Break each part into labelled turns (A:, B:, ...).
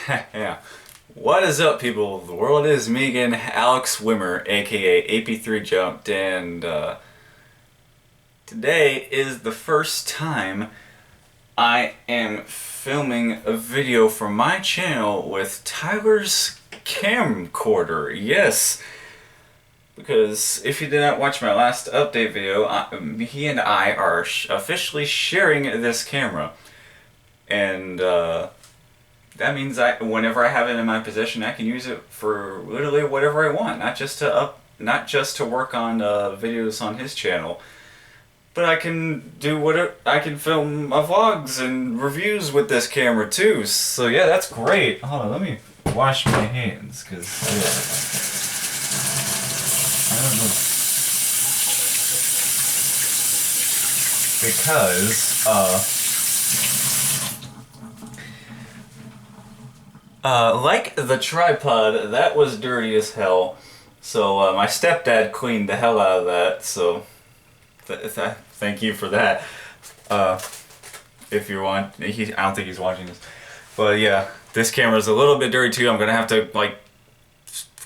A: Yeah. What is up, people? The world is me again, Alex Wimmer, aka AP3 Jumped, and today is the first time I am filming a video for my channel with Tyler's camcorder. Yes, because if you did not watch my last update video, he and I are officially sharing this camera, and that means whenever I have it in my possession, I can use it for literally whatever I want. Not just to work on videos on his channel, but I can do whatever. I can film my vlogs and reviews with this camera too. So yeah, that's great. Hold on, let me wash my hands, cause I don't know. Like the tripod, that was dirty as hell. So my stepdad cleaned the hell out of that. So thank you for that. If you want, I don't think he's watching this, but yeah, this camera's a little bit dirty too. I'm gonna have to like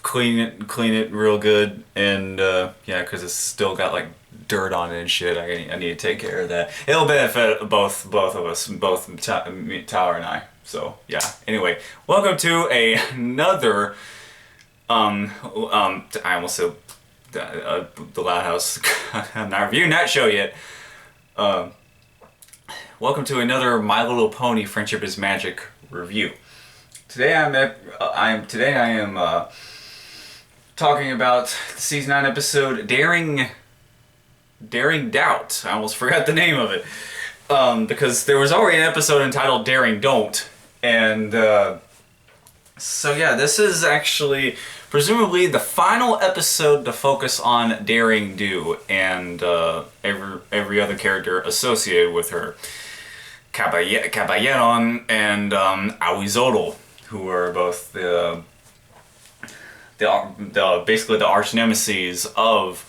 A: clean it real good, and yeah, because it's still got like dirt on it and shit. I need to take care of that. It'll benefit both of us, Tyler and I. So yeah. Anyway, welcome to another I almost said the Loud House. Not review, not show yet. Welcome to another My Little Pony Friendship is Magic review. Today I am talking about the season 9 episode Daring Doubt. I almost forgot the name of it. Because there was already an episode entitled Daring Don't. And so yeah, this is actually presumably the final episode to focus on Daring Do and every other character associated with her. Caballeron and Ahuizotl, who are both the basically the arch nemesis of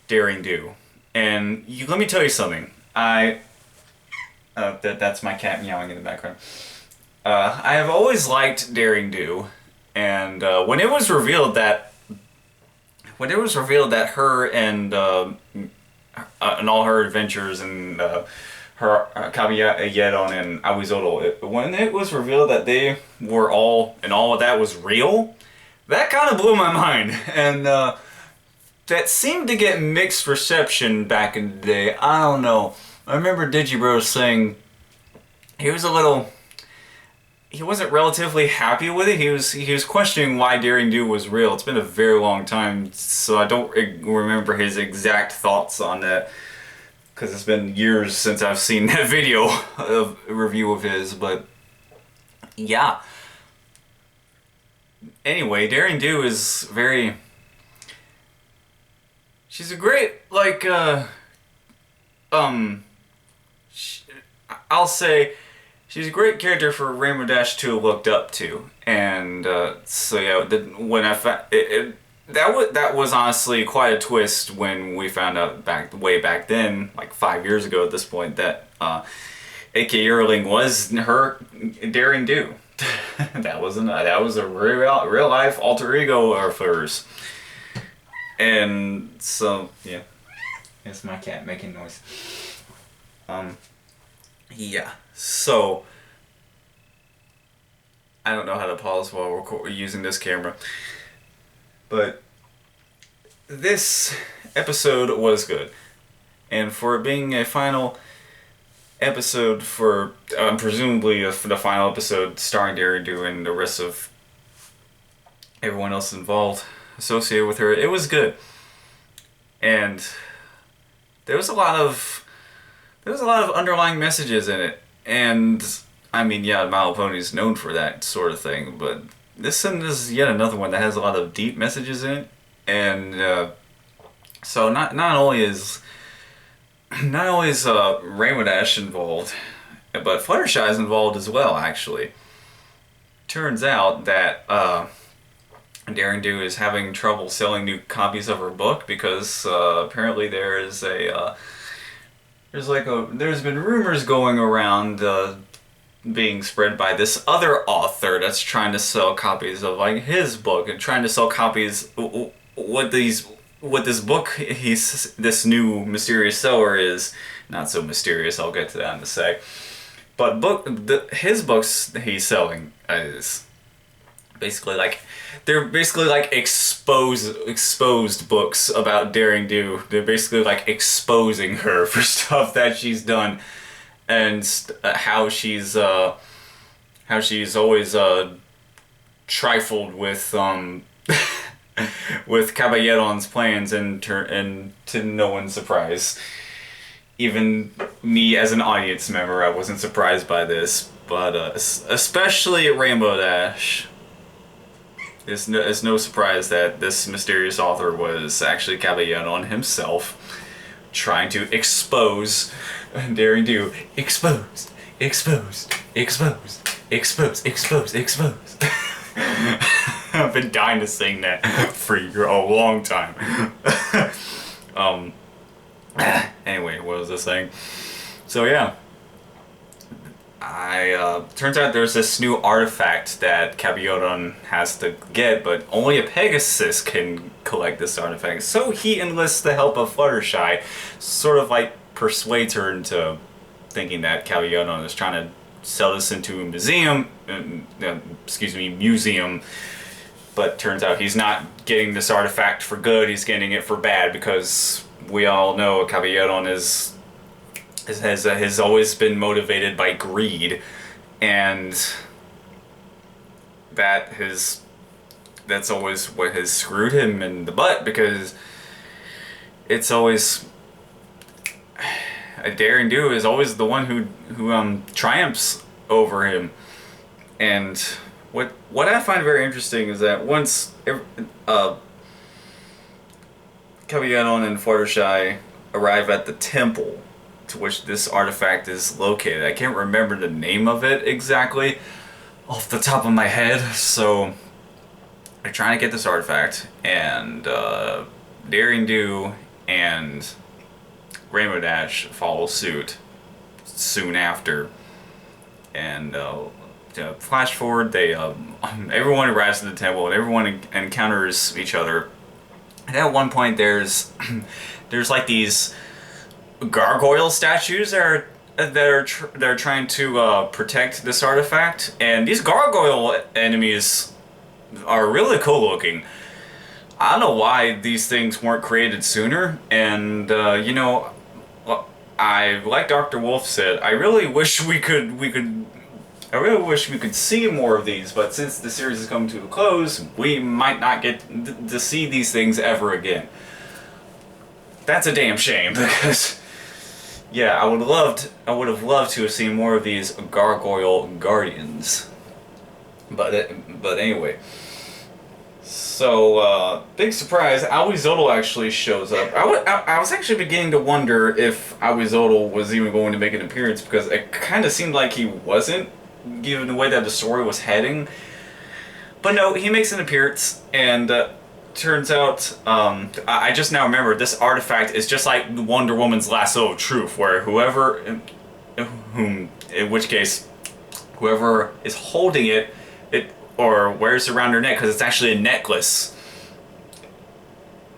A: Daring Do. And let me tell you something. That's my cat meowing in the background. I have always liked Daring Do, and when it was revealed that her and all her adventures and her Caballeron and Ahuizotl, when it was revealed that they were all of that was real, that kind of blew my mind, and that seemed to get mixed reception back in the day. I don't know. I remember Digibro saying he wasn't relatively happy with it. He was questioning why Daring Do was real. It's been a very long time, so I don't remember his exact thoughts on that, because it's been years since I've seen that video of review of his. But yeah. Anyway, Daring Do is very. She's a great I'll say she's a great character for Rainbow Dash to looked up to, and so yeah, when I found that was honestly quite a twist when we found out way back then, like 5 years ago at this point, that A.K. Yearling was her Daring Do. that was a real life alter ego of hers, and so yeah, it's my cat making noise. Yeah, so I don't know how to pause while we're using this camera, but this episode was good, and for it being a final episode for presumably for the final episode starring Daring Do and the rest of everyone else involved associated with her, it was good, and there was a lot of underlying messages in it, and I mean, yeah, My Little Pony is known for that sort of thing, but this is yet another one that has a lot of deep messages in it, and so not only is Rainbow Dash involved, but Fluttershy is involved as well. Actually, turns out that Daring Do is having trouble selling new copies of her book because apparently there's been rumors going around being spread by this other author that's trying to sell copies of like his book and trying to sell copies what this book this new mysterious seller is not so mysterious. I'll get to that in a sec. But his books he's selling is basically like they're basically like exposed books about Daring Do. They're basically like exposing her for stuff that she's done and how she's always trifled with with Caballeron's plans and to no one's surprise. Even me as an audience member, I wasn't surprised by this, but especially at Rainbow Dash. It's no surprise that this mysterious author was actually Caballeron himself, trying to expose Daring Do. Exposed. I've been dying to sing that for a long time. Anyway, what was I saying? So yeah, turns out there's this new artifact that Caballeron has to get, but only a Pegasus can collect this artifact. So he enlists the help of Fluttershy, sort of like persuades her into thinking that Caballeron is trying to sell this into a museum. Museum. But turns out he's not getting this artifact for good. He's getting it for bad because we all know Caballeron has always been motivated by greed, and that's always what has screwed him in the butt, because it's always a Daring Do is always the one who triumphs over him. And what I find very interesting is that once Caballeron and Fluttershy arrive at the temple to which this artifact is located. I can't remember the name of it exactly off the top of my head, so they're trying to get this artifact, and Daring Do and Rainbow Dash follow suit soon after. And flash forward, they everyone arrives at the temple and everyone encounters each other. And at one point, there's like these gargoyle statues that are trying to protect this artifact, and these gargoyle enemies are really cool looking. I don't know why these things weren't created sooner, and I, like Dr. Wolf said, I really wish we could see more of these, but since the series is coming to a close, we might not get to see these things ever again. That's a damn shame, because yeah, I would have loved to have seen more of these gargoyle guardians. But anyway. So, big surprise, Ahuizotl actually shows up. I was actually beginning to wonder if Ahuizotl was even going to make an appearance, because it kind of seemed like he wasn't, given the way that the story was heading. But no, he makes an appearance, and turns out, I just now remember, this artifact is just like Wonder Woman's lasso of truth, where in which case, whoever is holding it or wears it around her neck, because it's actually a necklace.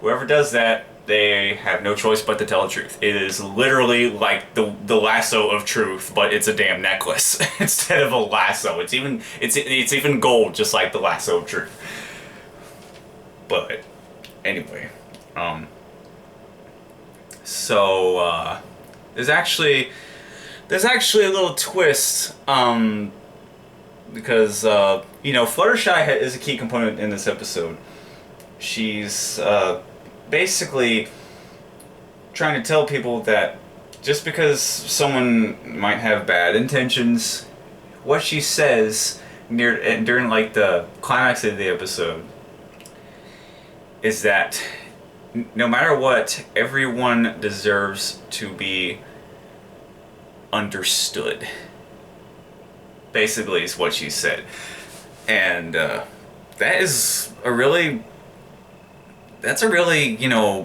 A: Whoever does that, they have no choice but to tell the truth. It is literally like the lasso of truth, but it's a damn necklace instead of a lasso. It's even gold, just like the lasso of truth. But anyway, so there's actually a little twist, because Fluttershy is a key component in this episode. She's basically trying to tell people that just because someone might have bad intentions, what she says during like the climax of the episode is that no matter what, everyone deserves to be understood. Basically, is what she said. And that is a really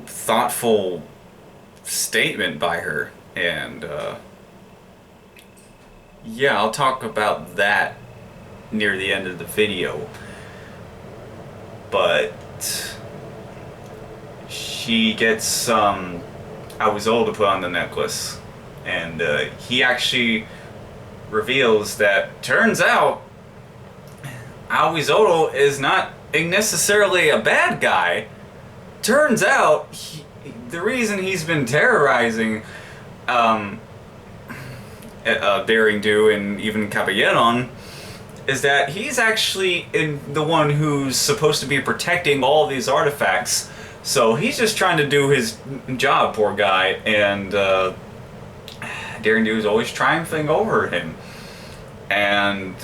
A: thoughtful statement by her. And yeah, I'll talk about that near the end of the video. But she gets Awizolo to put on the necklace, and he actually reveals that turns out Awizolo is not necessarily a bad guy. Turns out the reason he's been terrorizing Daring Do and even Caballeron is that he's actually the one who's supposed to be protecting all these artifacts. So he's just trying to do his job, poor guy, and Daring Do is always triumphing over him. And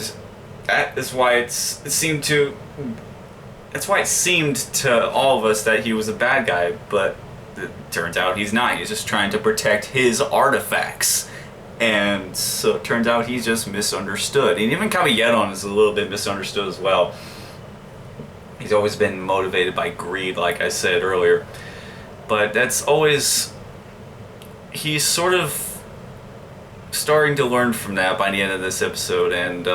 A: that is why that's why it seemed to all of us that he was a bad guy, but it turns out he's not. He's just trying to protect his artifacts. And so it turns out he's just misunderstood. And even Caballeron is a little bit misunderstood as well. He's always been motivated by greed, like I said earlier. But that's always... he's sort of starting to learn from that by the end of this episode. And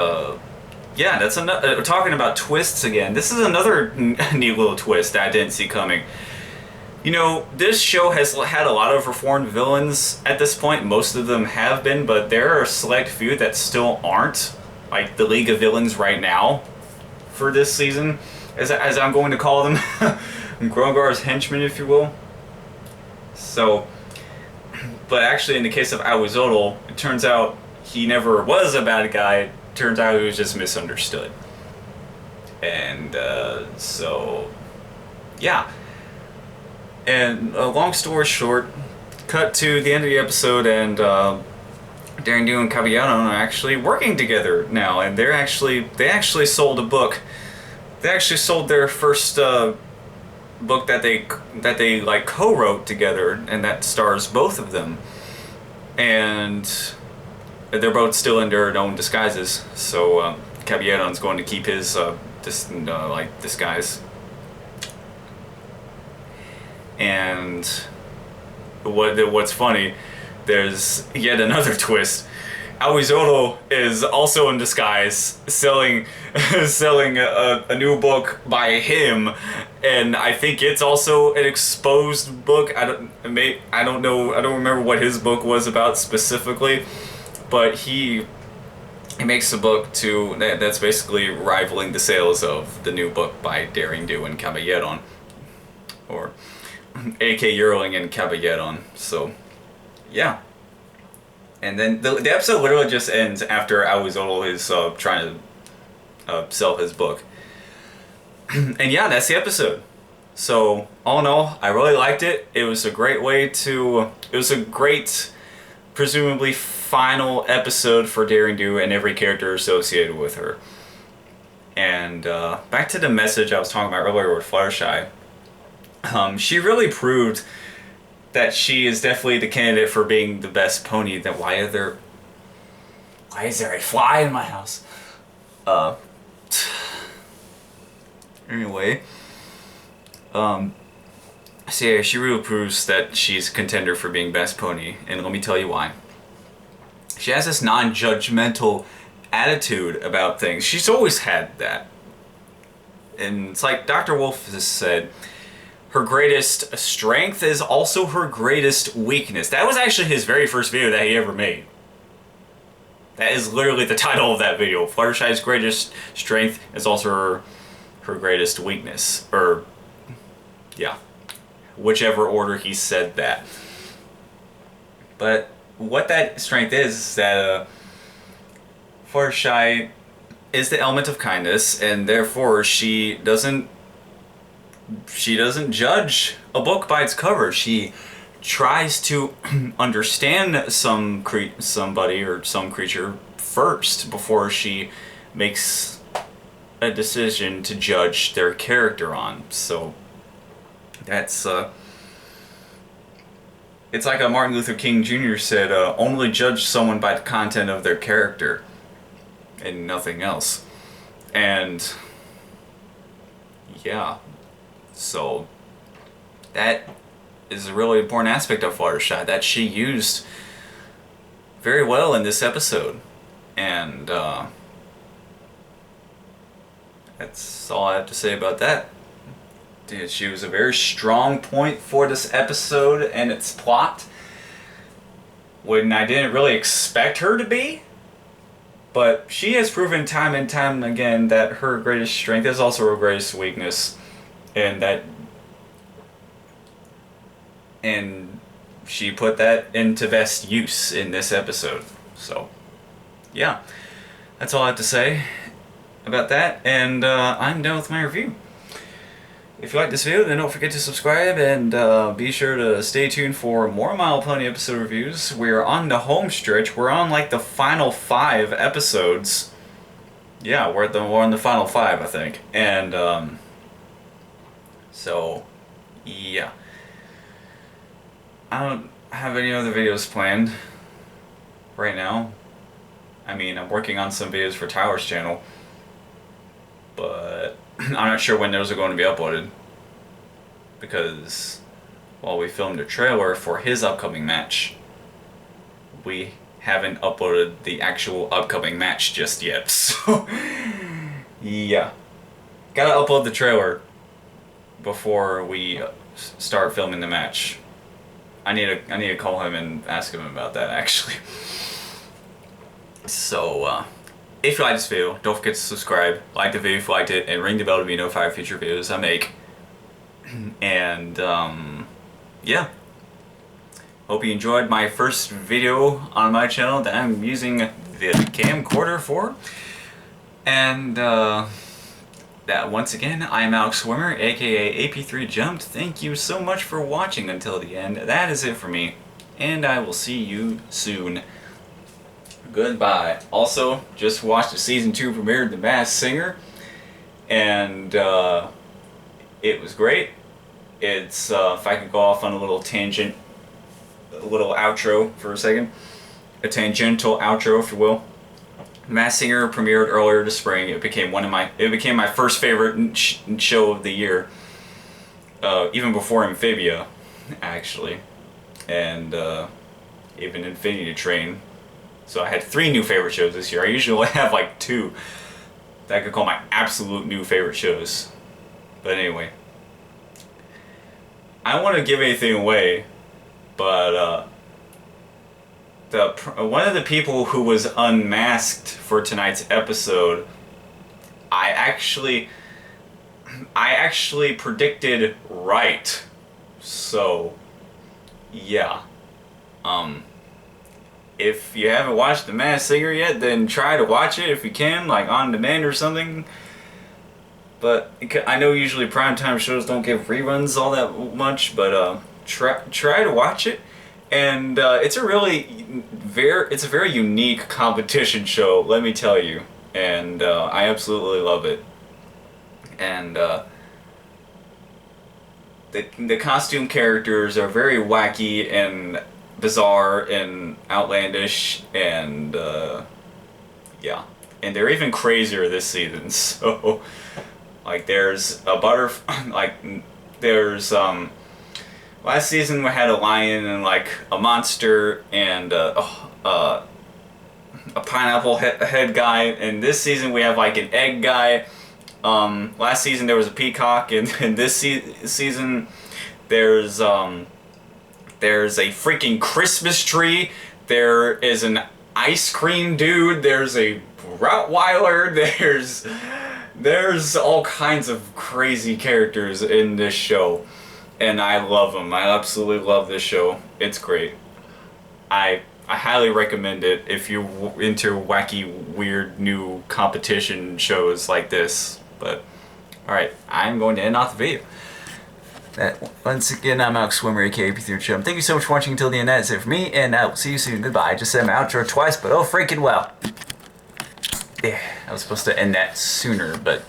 A: yeah, that's another... talking about twists again. This is another neat little twist that I didn't see coming. You know, this show has had a lot of reformed villains at this point. Most of them have been, but there are a select few that still aren't. Like the League of Villains right now for this season, as I'm going to call them. Grongar's henchmen, if you will. So, but actually in the case of Awizolo, it turns out he never was a bad guy. It turns out he was just misunderstood. And so, yeah. And long story short, cut to the end of the episode, and Daring Do and Caballeron are actually working together now, and they actually sold a book. They actually sold their first book that they like co-wrote together, and that stars both of them. And they're both still in their own disguises. So Caballeron's going to keep his disguise. And what's funny, there's yet another twist. Awizolo is also in disguise, selling a new book by him, and I think it's also an exposed book. I don't know. I don't remember what his book was about specifically, but he makes a book that's basically rivaling the sales of the new book by Daring Do and Caballeron, or A.K. Yearling and Caballeron. So, yeah. And then the episode literally just ends after Awizolo is trying to sell his book. And yeah, that's the episode. So, all in all, I really liked it. It was a great presumably final episode for Daring Do and every character associated with her. And back to the message I was talking about earlier with Fluttershy. She really proved that she is definitely the candidate for being the best pony. That why is there a fly in my house? Anyway, so yeah, she really proves that she's a contender for being best pony, and let me tell you why. She has this non-judgmental attitude about things. She's always had that, and it's like Dr. Wolf has said. Her greatest strength is also her greatest weakness. That was actually his very first video that he ever made. That is literally the title of that video. Fluttershy's greatest strength is also her greatest weakness. Or, yeah. Whichever order he said that. But what that strength is that Fluttershy is the element of kindness, and therefore she doesn't judge a book by its cover. She tries to understand somebody or some creature first before she makes a decision to judge their character on. So that's it's like Martin Luther King Jr. said, only judge someone by the content of their character and nothing else. And yeah, so that is a really important aspect of Fluttershy that she used very well in this episode. And that's all I have to say about that. Dude, she was a very strong point for this episode and its plot, when I didn't really expect her to be. But she has proven time and time again that her greatest strength is also her greatest weakness, and she put that into best use in this episode. So, yeah, that's all I have to say about that, and I'm done with my review. If you like this video, then don't forget to subscribe, and be sure to stay tuned for more My Little Pony episode reviews. We're on the home stretch. We're on like the final 5 episodes. Yeah, we're on the final 5, I think. And so yeah, I don't have any other videos planned right now. I mean, I'm working on some videos for Tyler's channel, but I'm not sure when those are going to be uploaded, because while we filmed a trailer for his upcoming match, we haven't uploaded the actual upcoming match just yet. So yeah, gotta upload the trailer before we start filming the match. I need to call him and ask him about that, actually. So if you like this video, don't forget to subscribe, like the video if you liked it, and ring the bell to be notified of future videos I make. And yeah, hope you enjoyed my first video on my channel that I'm using the camcorder for. And that once again, I'm Alex Swimmer, aka AP3 Jumped. Thank you so much for watching until the end. That is it for me, and I will see you soon. Goodbye. Also, just watched the season 2 premiere of The Masked Singer, and it was great. It's if I could go off on a little tangent, a little outro for a second, a tangential outro, if you will. Masked Singer premiered earlier this spring. It became my first favorite show of the year, even before Amphibia, actually, and even Infinity Train. So I had 3 new favorite shows this year. I usually only have like 2 that I could call my absolute new favorite shows. But anyway, I don't want to give anything away, but one of the people who was unmasked for tonight's episode, I actually predicted right. So yeah, if you haven't watched The Masked Singer yet, then try to watch it if you can, like on demand or something. But I know usually primetime shows don't give reruns all that much, but try to watch it. And it's a very unique competition show, let me tell you. And I absolutely love it. And the costume characters are very wacky and bizarre and outlandish, and yeah, and they're even crazier this season. So like there's a last season we had a lion and like a monster and a pineapple head guy, and this season we have like an egg guy. Last season there was a peacock, and this season there's a freaking Christmas tree. There is an ice cream dude. There's a Rottweiler. There's all kinds of crazy characters in this show, and I love them. I absolutely love this show. It's great. I highly recommend it if you're into wacky, weird, new competition shows like this. But alright, I'm going to end off the video. Once again, I'm Alex Swimmer, aka AP3 Jumped. Thank you so much for watching until the end. That's it for me, and I will see you soon. Goodbye. I just said my outro twice, but oh freaking well. Yeah, I was supposed to end that sooner, but